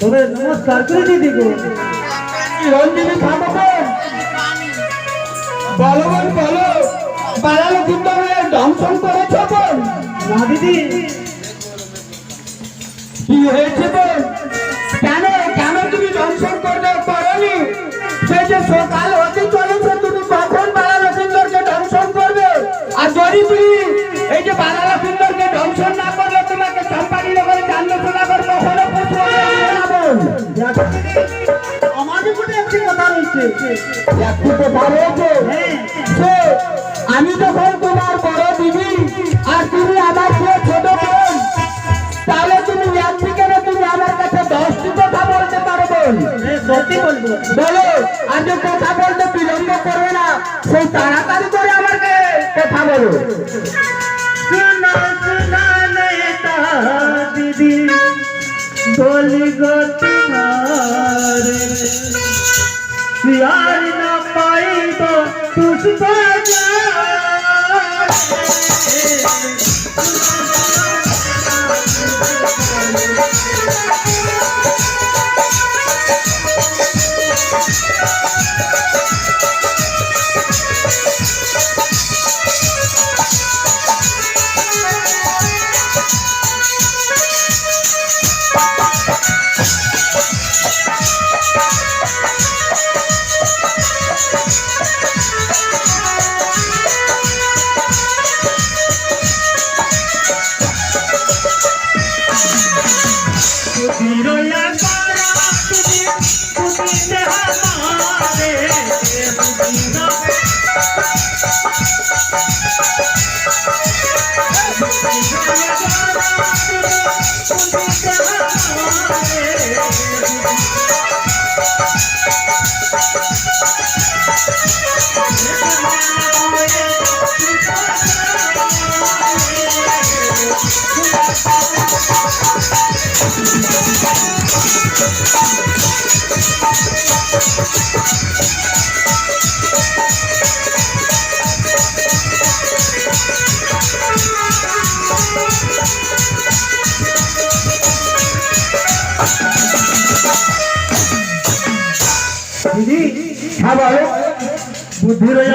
তবে নমস্কার করে দিদি গো। রঞ্জিনী থামো বলো বোন বলো, বাড়ালো কিন্তু দংশন করেছ বোন। না দিদি। কি হয়েছে বোন? কেন কেন তুমি দংশন করতে পারোনি? সে যে সকাল হতে চলেছে, তুমি কখন বাড়ালো সুন্দরকে দংশন করবে? আর যদি তুমি এই যে বাড়ালো সুন্দরকে দংশন না করলে তোমাকে চম্পানি নগরে চান্দসোনাগর কখনো পুষবো না বোন। আমাদের মধ্যে একটি কথা রয়েছে। একটি কথা রয়েছে? হ্যাঁ। আমি যখন তোমার বড় দিদি আর তুমি আমার চেয়ে ছোট বোন, তাহলে তুমি একটি কেন তুমি আমার কাছে 10টি কথা বলতে পারো বোন? সত্যি বলবো। বলো, আর যে কথা বলতে বিলম্ব করবে না, সেই তাড়াতাড়ি করে আমাকে কথা বলো। শোনা শোনা নেতা দিদি বলি গো তোমার, यार ना पाई तो तुझको दीदी हाँ बोलो बुद्धि